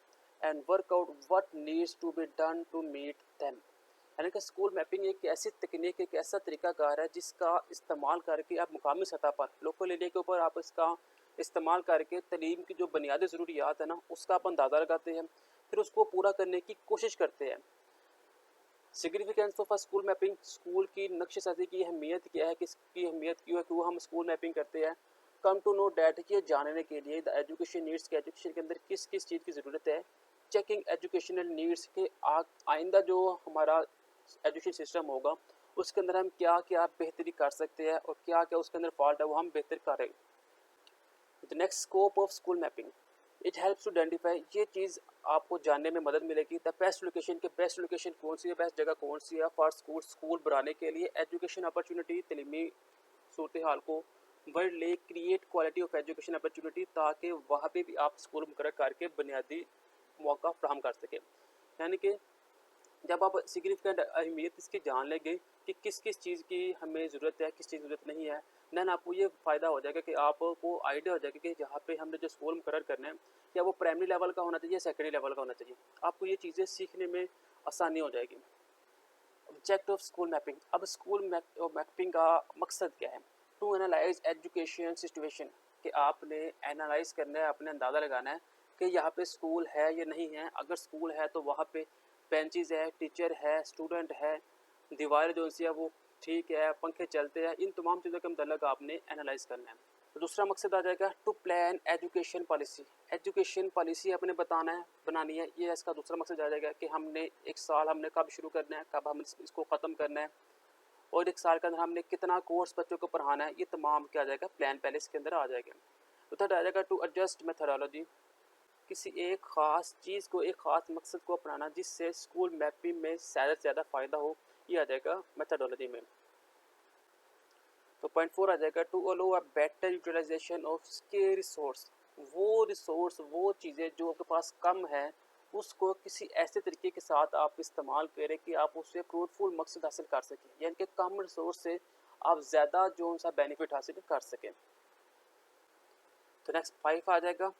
and work out what needs to be done to meet them. यानी कि स्कूल मैपिंग एक ऐसी तकनीक, एक ऐसा तरीकाकार है जिसका इस्तेमाल करके आप मुकामी सतह पर, लोकल एरिया के ऊपर आप इसका इस्तेमाल करके तलीम की जो बुनियादी ज़रूरियात है ना उसका आप अंदाज़ा लगाते हैं, फिर उसको पूरा करने की कोशिश करते हैं। Significance of a school mapping, school की नक्शेसाजी की अहमियत क्या है, किसकी अहमियत क्यों है, क्यों हम स्कूल मैपिंग करते हैं। कम टू नो डैट, ये जानने के लिए द एजुकेशन नीड्स के, एजुकेशन के अंदर किस किस चीज़ की ज़रूरत है। चेकिंग एजुकेशनल नीड्स के, आइंदा जो हमारा एजुकेशन सिस्टम होगा उसके अंदर हम क्या क्या बेहतरी कर सकते हैं और क्या क्या उसके अंदर फॉल्ट है वो हम बेहतर करें। The next scope of school mapping, it helps to identify, ये चीज़ आपको जानने में मदद मिलेगी। द बेस्ट लोकेशन के, बेस्ट लोकेशन कौन सी है, बेस्ट जगह कौन सी है फॉर स्कूल, स्कूल बनाने के लिए। एजुकेशन अपॉर्चुनिटी, तलीमी सूरत हाल को वर्ल्ड ले create quality of education opportunity, ताकि वहाँ पे भी आप स्कूल मुकर करके बुनियादी मौका फ्राहम कर सकें। यानी कि जब आप सिग्निफिकेंट अहमियत इसकी जान लेंगे कि किस किस चीज़ की हमें ज़रूरत है, किस चीज़ की ज़रूरत नहीं है, देन आपको ये फ़ायदा हो जाएगा कि आपको आइडिया हो जाएगा कि जहाँ पे हमने जो स्कूल मुकर्रर करना है क्या वो प्राइमरी लेवल का होना चाहिए, सेकेंडरी लेवल का होना चाहिए। आपको ये चीज़ें सीखने में आसानी हो जाएगी। ऑब्जेक्ट ऑफ स्कूल मैपिंग, अब स्कूल मैपिंग का मकसद क्या है। टू एनालाइज एजुकेशन सिचुएशन, कि आपने एनालाइज करना है, आपने अंदाज़ा लगाना है कि यहाँ पे स्कूल है या नहीं है। अगर स्कूल है तो वहाँ पे बेंचेस है, टीचर है, स्टूडेंट है, दीवारें जो सी है वो ठीक है, पंखे चलते हैं, इन तमाम चीज़ों के मतलब आपने एनालाइज करना है। तो दूसरा मकसद आ जाएगा to plan education policy, education policy अपने बनानी है। ये इसका दूसरा मकसद आ जाएगा कि हमने एक साल हमने कब शुरू करना है, कब हम इसको ख़त्म करना है, और एक साल के अंदर हमने कितना कोर्स बच्चों को पढ़ाना है। ये तमाम क्या आ जाएगा, प्लान पहले इसके अंदर आ जाएगा। तो थर्ड आ जाएगा टू एडजस्ट मेथोडोलॉजी, किसी एक ख़ास चीज़ को, एक ख़ास मकसद को अपनाना जिससे स्कूल मैपिंग में ज़्यादा से ज़्यादा फ़ायदा हो। ये आ जाएगा मेथोडोलॉजी में। तो पॉइंट 4 आ जाएगा to allow a better utilization of scarce resource, वो चीज़ें जो आपके पास कम है उसको किसी ऐसे तरीके के साथ आप इस्तेमाल करें कि आप उससे फ्रूटफुल मकसद हासिल कर सकें, यानी कि कम रिसोर्स से आप ज़्यादा जो सा बेनिफिट हासिल कर सकें। तो नेक्स्ट 5 आ जाएगा,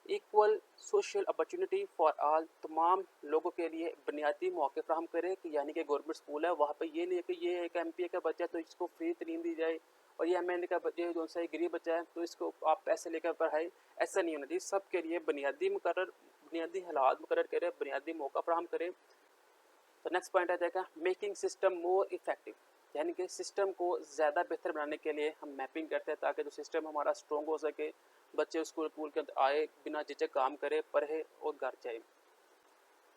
equal social opportunity for all, तमाम लोगों के लिए बुनियादी मौके फ्राहम करें कि यानी कि गवर्नमेंट स्कूल है वहाँ पे ये नहीं है कि ये एक एमपीए का बच्चा है तो इसको फ्री तरीन दी जाए, और ये एमएनए का बच्चा जो सा गरीब बच्चा है तो इसको आप पैसे लेकर पढ़ाए। ऐसा नहीं होना चाहिए, सबके लिए बुनियादी हालात मुकर्रर करें, बुनियादी मौका फ्राहम करें। तो नेक्स्ट पॉइंट आ जाएगा मेकिंग सिस्टम मोर इफेक्टिव, यानी कि सिस्टम को ज़्यादा बेहतर बनाने के लिए हम मैपिंग करते हैं ताकि जो सिस्टम हमारा स्ट्रॉन्ग हो सके, बच्चे स्कूल पूल के अंदर आए, बिना झिझक काम करे, पढ़े और घर जाए।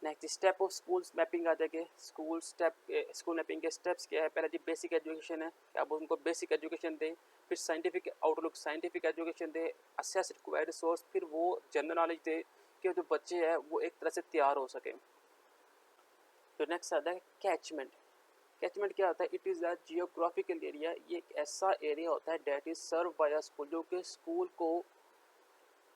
Next step of school mapping आ जाएगी। स्कूल मैपिंग के स्टेप्स क्या है? पहले जी बेसिक एजुकेशन है कि आप उनको बेसिक एजुकेशन दें, फिर साइंटिफिक आउटलुक, साइंटिफिक एजुकेशन दें, असेस रिक्वायर्ड रिसोर्स, फिर वो जनरल नॉलेज दे कि जो बच्चे हैं वो एक तरह से तैयार हो सके। तो नेक्स्ट आता है कैचमेंट। कैचमेंट क्या होता है? It is a geographical area. ये एक ऐसा एरिया होता है that is serve by a school, जो कि स्कूल को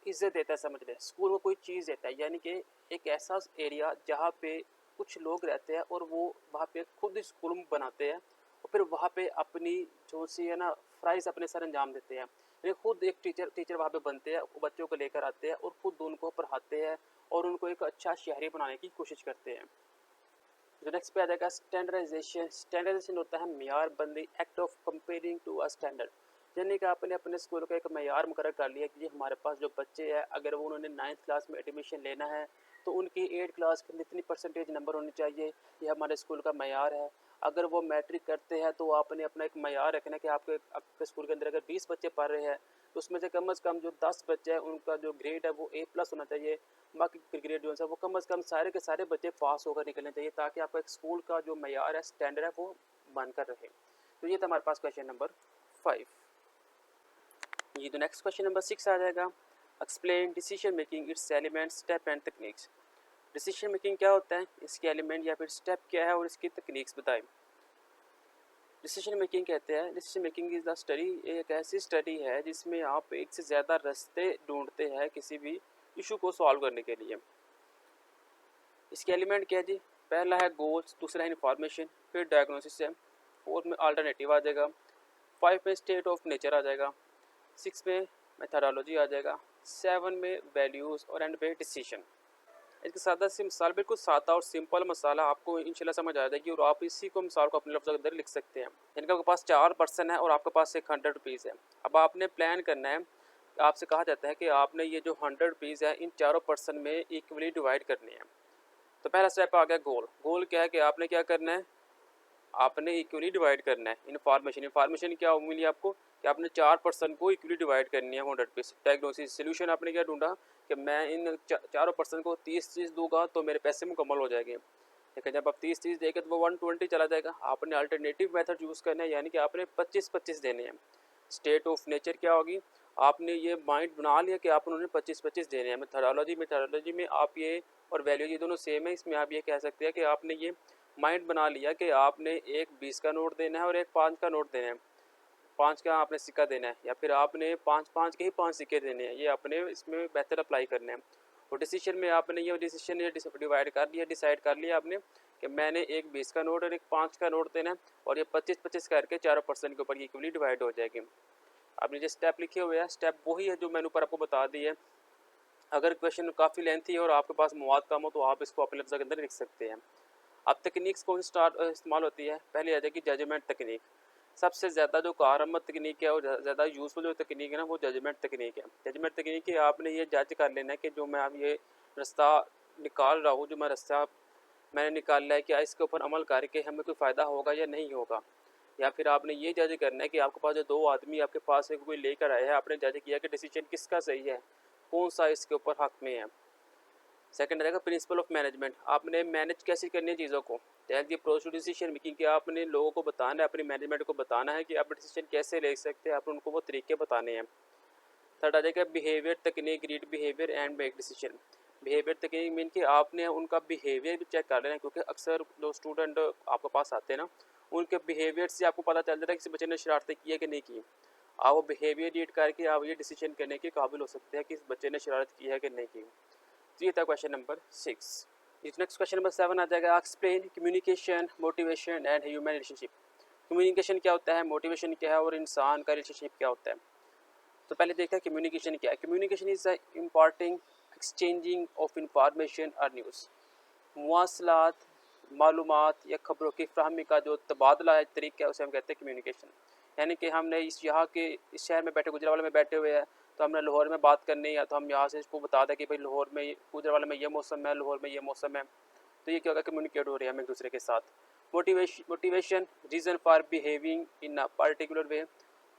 इज्जत देता है, समझ रहे, स्कूल को कोई चीज़ देता है, यानी कि एक ऐसा एरिया जहाँ पे कुछ लोग रहते हैं और वो वहाँ पे खुद स्कूल बनाते हैं और फिर वहाँ पे अपनी जो सी है ना फ्राइज अपने सर अंजाम देते हैं, यानी खुद एक टीचर वहाँ पे बनते हैं, वो बच्चों को लेकर आते हैं और खुद उनको पढ़ाते हैं और उनको एक अच्छा शहरी बनाने की कोशिश करते हैं। जो नेक्स्ट पे आ जाएगा स्टैंडर्डाइजेशन। स्टैंडर्डाइजेशन होता है मेयार बंदी, act of comparing to a standard, यानी कि आपने अपने स्कूल का एक मेयार मुकर्रर कर लिया कि हमारे पास जो बच्चे हैं अगर वो उन्होंने 9th क्लास में एडमिशन लेना है तो उनकी 8 क्लास के इतनी परसेंटेज नंबर होने चाहिए, ये हमारे स्कूल का मेयार है। अगर वो मैट्रिक करते हैं तो आपने अपना एक मेयार रखना कि आपके स्कूल के अंदर अगर 20 बच्चे पढ़ रहे हैं तो उसमें से कम जो 10 बच्चे हैं उनका जो ग्रेड है वो A+ होना चाहिए, बाकी ग्रेड जो है वो कम से कम सारे के सारे बच्चे पास होकर निकलने चाहिए ताकि आपका एक स्कूल का जो मेयार है, स्टैंडर्ड है, वो बनकर रहे। तो ये था हमारे पास क्वेश्चन नंबर 5। ये तो नेक्स्ट क्वेश्चन नंबर 6 आ जाएगा। Explain decision making, it's element, step and techniques. Decision making क्या होता है, इसके एलिमेंट या फिर स्टेप क्या है और इसकी टेक्निक्स बताएं। डिसीजन मेकिंग कहते हैं, decision making is the study, एक ऐसी स्टडी है जिसमें आप एक से ज़्यादा रास्ते ढूंढते हैं किसी भी इशू को सॉल्व करने के लिए। इसके एलिमेंट क्या है जी? पहला है गोल्स, दूसरा है इन्फॉर्मेशन, फिर डायग्नोसिस है, 4 में अल्टरनेटिव आ जाएगा, 5 में स्टेट ऑफ नेचर आ जाएगा, 6 में मेथडोलॉजी आ जाएगा, 7 में वैल्यूज़ और एंड पे डिसीजन। इसके सादा सी मिसाल, बिल्कुल सादा और सिंपल मसाला आपको इंशाल्लाह समझ आ जाएगी और आप इसी को मिसाल को अपने लफ्ज़ के अंदर लिख सकते हैं। इनका आपके पास 4 पर्सन है और आपके पास एक 100 रुपीज़ है। अब आपने प्लान करना है, आपसे कहा जाता है कि आपने ये जो 100 रुपीज़ है इन चारों पर्सन में इक्वली डिवाइड करने हैं। तो पहला स्टेप आ गया गोल। गोल क्या है कि आपने क्या करना है, आपने इक्वली डिवाइड करना है। इन्फॉर्मेशन क्या मिली आपको कि आपने 4 पर्सन को इक्वली डिवाइड करनी है 100 पे। डायग्नोसिस, सोल्यूशन आपने क्या ढूंढा कि मैं इन चारों पर्सन को 30 चीज़ दूंगा तो मेरे पैसे मुकम्मल हो जाएंगे, लेकिन जब आप 30 चीज़ देंगे तो वो 120 चला जाएगा। आपने अल्टरनेटिव मेथड यूज़ करना है, यानी कि आपने 25-25 देने हैं। स्टेट ऑफ नेचर क्या होगी, आपने ये माइंड बना लिया कि आप उन्होंने 25-25 देने हैं। मेथडोलॉजी में आप ये और वैल्यू ये दोनों सेम है, इसमें आप ये कह सकते हैं कि आपने ये माइंड बना लिया कि आपने एक 20 का नोट देना है और एक 5 का नोट देना है, 5 का आपने सिक्का देना है, या फिर आपने 5-5 के ही 5 सिक्के देने हैं। ये आपने इसमें बेहतर अप्लाई करना है। और डिसीजन में आपने ये डिसीजन ये डिवाइड कर लिया, डिसाइड कर लिया आपने कि मैंने एक 20 का नोट और एक 5 का नोट देना है और ये 25-25 करके चारों पर्सन के ऊपर इक्वली डिवाइड हो जाएगी। आपने जो स्टेप लिखे हुए हैं, स्टेप वही है जो मैंने ऊपर आपको बता दी है। अगर क्वेश्चन काफ़ी लेंथी है और आपके पास मवाद कम हो तो आप इसको अपने लफ्ज़ के अंदर लिख सकते हैं। अब तकनीक्स कौन इस्तेमाल होती है, पहले आ जाएगी जजमेंट तकनीक। सबसे ज़्यादा जो कारगर तकनीक है और ज़्यादा यूज़फुल जो तकनीक है ना, वो जजमेंट तकनीक है। जजमेंट तकनीक है, आपने ये जज कर लेना है कि जो मैं अब ये रास्ता निकाल रहा हूँ, जो मैं रास्ता मैंने निकाला है, क्या इसके ऊपर अमल करके हमें कोई फ़ायदा होगा या नहीं होगा। या फिर आपने ये जज करना है कि आपके पास जो 2 आदमी आपके पास है कोई लेकर आए हैं, आपने जज किया कि डिसीजन किसका सही है, कौन सा इसके ऊपर हक में है। सेकंड रहेगा प्रिंसिपल ऑफ मैनेजमेंट, आपने मैनेज कैसे करनी है चीज़ों को। Take the process decision making, कि आपने लोगों को बताना है, अपनी मैनेजमेंट को बताना है कि आप डिसीजन कैसे ले सकते हैं, आपने उनको वो तरीके बताने हैं। थर्ड आ जाएगा बिहेवियर तकनीक, read behaviour and make decision. Behaviour तकनीक मीन कि आपने उनका बिहेवियर भी चेक कर लेना है, क्योंकि अक्सर जो स्टूडेंट आपके पास आते हैं ना, उनके बिहेवियर से आपको पता चल जाता है कि किसी बच्चे ने शरारतें की है कि नहीं की। आप वो बिहेवियर रीड करके आप ये डिसीजन करने के काबिल हो सकते हैं कि इस बच्चे ने शरारत की है कि नहीं की। तो ये था question number 6। Next question number 7 आ जाएगा, explain communication, motivation and human relationship. Communication क्या होता है, मोटिवेशन क्या है और इंसान का रिलेशनशिप क्या होता है। तो पहले देखते हैं कम्युनिकेशन क्या है। Communication is the importing exchanging of information और न्यूज़। मवासलात, मालूमात या खबरों की फ्राहमी का जो तबादला है, तरीका है, उसे हम कहते हैं कम्युनिकेशन। यानी कि हमने इस शहर में बैठे, गुजरावाला में बैठे हुए हैं, तो हमने लाहौर में बात करनी है, या तो हम यहाँ से इसको बता दें कि भाई लाहौर में गुजरावाला में ये मौसम है, लाहौर में ये मौसम है। तो ये क्या होगा, कम्युनिकेट हो रही है हम एक दूसरे के साथ। Motivation reason for behaving in a particular way.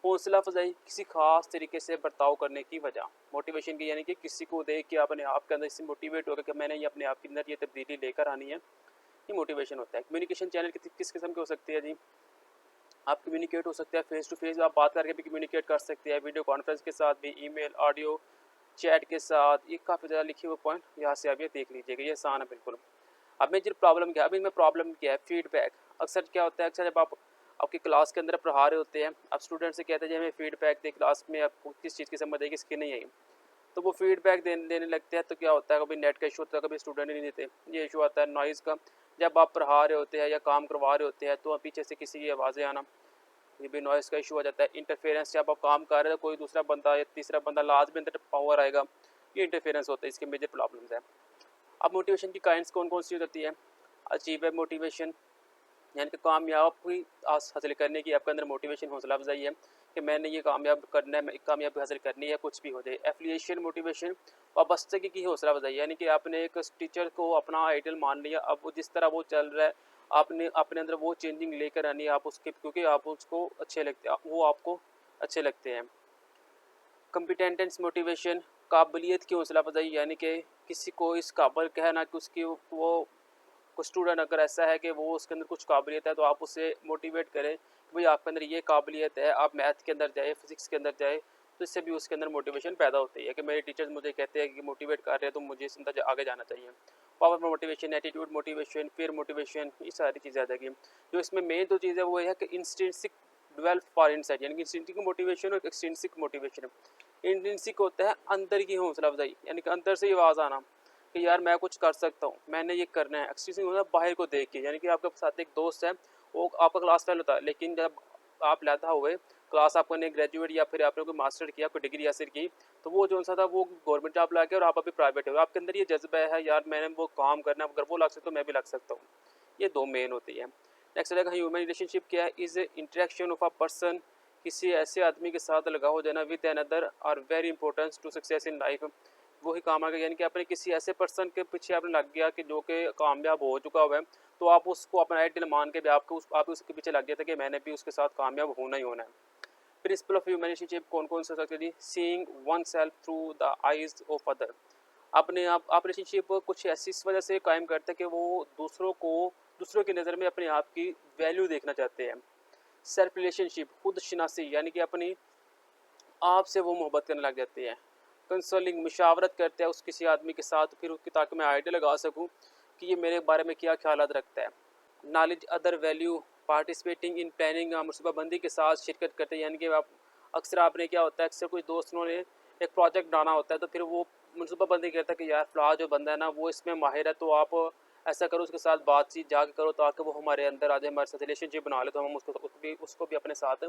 हौसला अफजाई किसी खास तरीके से बर्ताव करने की वजह। मोटिवेशन की यानी कि किसी को देख के अपने आप के अंदर इससे मोटिवेट होकर कि मैंने ये अपने आप के अंदर ये तब्दीली लेकर आनी है, ये मोटिवेशन होता है। कम्युनिकेशन चैनल किस किस्म के हो सकते हैं जी? आप कम्युनिकेट हो सकते हैं फेस टू फेस, आप बात करके भी कम्युनिकेट कर सकते हैं, वीडियो कॉन्फ्रेंस के साथ भी, ईमेल, ऑडियो, चैट के साथ। ये काफ़ी ज़्यादा लिखे हुए पॉइंट यहाँ से आप ये देख लीजिएगा, ये आसान है बिल्कुल। अब मेजर प्रॉब्लम क्या है? अभी में प्रॉब्लम क्या है? फीडबैक। अक्सर क्या होता है, अक्सर जब आप आपकी क्लास के अंदर पढ़ा रहे होते हैं, आप स्टूडेंट से कहते हैं जी हमें फीडबैक दे, क्लास में आपको किस चीज़ की समझ आई किसकी नहीं आई, तो वो फीडबैक देने लगते हैं। तो क्या होता है, कभी नेट का इशू होता है, कभी स्टूडेंट ही नहीं देते। ये इशू आता है नॉइज़ का। जब आप पढ़ा रहे होते हैं या काम करवा रहे होते हैं तो पीछे से किसी की आवाज़ें आना, ये भी नॉइज़ का इशू आ जाता है। इंटरफेरेंस, जब आप काम कर रहे हो कोई दूसरा बंदा या तीसरा बंदा लास्ट में अंदर पावर आएगा, ये इंटरफेरेंस होता है। इसके मेजर प्रॉब्लम्स हैं। अब मोटिवेशन की काइंड्स कौन कौन सी होती है? अचीव मोटिवेशन, यानी कि कामयाबी हासिल करने की आपके अंदर मोटिवेशन, हौसला अफजाई है कि मैंने ये कामयाब करना है, मैं कामयाबी हासिल करनी है, कुछ भी हो जाए। एफिलिएशन मोटिवेशन, वाबस्तगी की हौसला अफजाई, यानी कि आपने एक टीचर को अपना आइडल मान लिया, अब वो जिस तरह वो चल रहा है आपने अपने अंदर वो चेंजिंग लेकर आनी है, आप उसके, क्योंकि आप उसको अच्छे लगते हैं, वो आपको अच्छे लगते हैं। कम्पिटेंटेंस मोटिवेशन, काबिलियत की हौसला अफजाई, यानी कि किसी को इस काबिल कहना कि उसकी वो कोई स्टूडेंट अगर ऐसा है कि वो उसके अंदर कुछ काबिलियत है तो आप उसे मोटिवेट करें कि भाई आपके अंदर ये काबिलियत है, आप मैथ के अंदर जाए, फिजिक्स के अंदर जाए, तो इससे भी उसके अंदर मोटिवेशन पैदा होती है कि मेरे टीचर्स मुझे कहते हैं कि मोटिवेट कर रहे हैं तो मुझे इस अंदर आगे जाना चाहिए। Power motivation, attitude motivation, fear motivation, ये सारी चीज़ें आ जाएगी। जो इसमें मेन दो चीज़ है वो है कि इंस्ट्रिंसिक डेवलप फॉर इनसाइड, यानी कि इंस्ट्रिंसिक मोटिवेशन और एक्सट्रिंसिक मोटिवेशन। इंट्रिंसिक होता है अंदर की हौसला अफजाई, यानी कि अंदर से आवाज़ आना कि यार मैं कुछ कर सकता हूँ, मैंने ये करना है। एक्सट्रीसिंग होता है बाहर को देख के, यानी कि आपके साथ एक दोस्त है, वो आपका क्लास फेल होता है, लेकिन जब आप लेता हुए क्लास आपको ने ग्रेजुएट या फिर आपने कोई मास्टर किया, कोई डिग्री हासिल की, तो वो जो सा था वो गवर्नमेंट जॉब लग गया और आप अभी प्राइवेट हो, आपके अंदर ये जज्बा है यार मैंने वो काम करना है, अगर वो लग सकता तो मैं भी लग सकता हूँ। ये दो मेन होती है। नेक्स्ट रहेगा ह्यूमन रिलेशनशिप। क्या है? Is interaction of a person, किसी ऐसे आदमी के साथ लगा हो जाना with another are very important to success in life. वही काम आ गया, यानी कि आपने किसी ऐसे पर्सन के पीछे आपने लग गया कि जो कि कामयाब हो चुका हुआ है, तो आप उसको अपना आइडियल मान के भी आप उसके पीछे लग गए थे कि मैंने भी उसके साथ कामयाब होना ही होना है। प्रिंसिपल ऑफ ह्यूमन रिलेशनशिप कौन कौन से हो सकते हैं? Seeing one self through the eyes of other. अपने आप रिलेशनशिप कुछ ऐसी इस वजह से कायम करते हैं कि वो दूसरों की नज़र में अपने आप की वैल्यू देखना चाहते हैं। सेल्फ रिलेशनशिप, खुद शनासी, यानी कि अपनी आप से वो मोहब्बत करने लग जाते हैं। कंसल्टिंग, मुशावरत करते हैं उस किसी आदमी के साथ, फिर उसकी ताकि मैं आइडिया लगा सकूं कि ये मेरे बारे में क्या ख्यालात रखता है। Knowledge other value, participating in planning, मनसूबाबंदी के साथ शिरकत करते हैं, यानी कि आप अक्सर आपने क्या होता है, अक्सर कुछ दोस्तों ने एक प्रोजेक्ट बनाना होता है तो फिर वो मनसूबाबंदी करता है कि यार फ़लाँ जो बंदा है ना वो इसमें माहिर है, तो आप ऐसा करो उसके साथ बातचीत जाके करो ताकि वो हमारे अंदर आ जाए, हमारे साथ रिलेशनशिप बना ले, तो हम उसको भी अपने साथ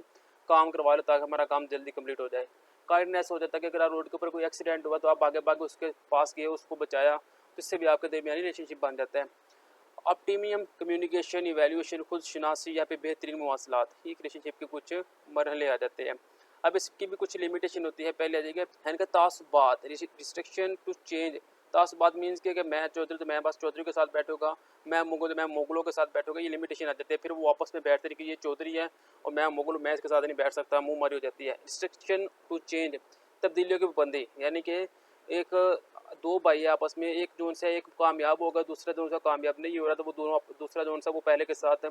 काम करवा लो ताकि हमारा काम जल्दी कंप्लीट हो जाए। काइंडनेस हो जाता है कि अगर आप रोड के ऊपर कोई एक्सीडेंट हुआ तो आप भागे भागे उसके पास गए, उसको बचाया, तो इससे भी आपके दरमियानी रिलेशनशिप बन जाता है। ऑप्टिमियम, कम्युनिकेशन, इवैल्यूएशन, खुद शनासी या फिर बेहतरीन मवासलात, ये रिलेशनशिप के कुछ मरहले आ जाते हैं। अब इसकी भी कुछ लिमिटेशन होती है। पहले आ जाएगा इनका तासुबात, रिस्ट्रिक्शन टू चेंज। तासुबात मीन्स कि मैं चौधरी तो मैं बस चौधरी के साथ बैठूंगा, मैं मुगलों के साथ बैठूंगा, ये लिमिटेशन आ जाती है। फिर वो आपस में बैठते रहे कि ये चौधरी है और मैं मुगल, मैं इसके साथ नहीं बैठ सकता, मुँह मारी हो जाती है। रिस्ट्रिक्शन टू चेंज, तब्दीलियों की पाबंदी, यानी कि एक दो भाई है आपस में, एक जोन से एक कामयाब होगा, दूसरा जोन सा कामयाब नहीं हो रहा, तो वो दोनों दूसरा जोन सा वो पहले के साथ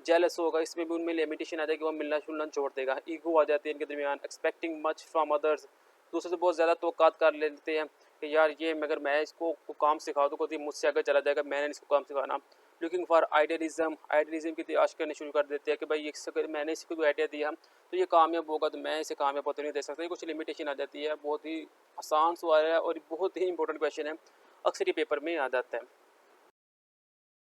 जेलस होगा, इसमें भी उनमें लिमिटेशन आ जाएगी, वो मिलना जुलना छोड़ देगा। ईगो आ जाती है इनके दरमियान। एक्सपेक्टिंग मच फ्राम अदर्स, दूसरे से बहुत ज़्यादा तवक्कात कर लेते हैं कि यार ये मगर मैं इसको काम सिखा दूँ तो मुझसे आगे चला जाएगा, मैंने इसको काम सिखाना। लुकिंग फॉर आइडियलिज्म की तलाश करनी शुरू कर देते हैं कि भाई मैंने इसको कोई आइडिया दिया तो ये कामयाब होगा तो मैं इसे कामयाब होते नहीं दे सकता। ये कुछ लिमिटेशन आ जाती है। बहुत ही आसान सवाल है और बहुत ही इंपॉर्टेंट क्वेश्चन है, अक्सर ये पेपर में आ जाता है।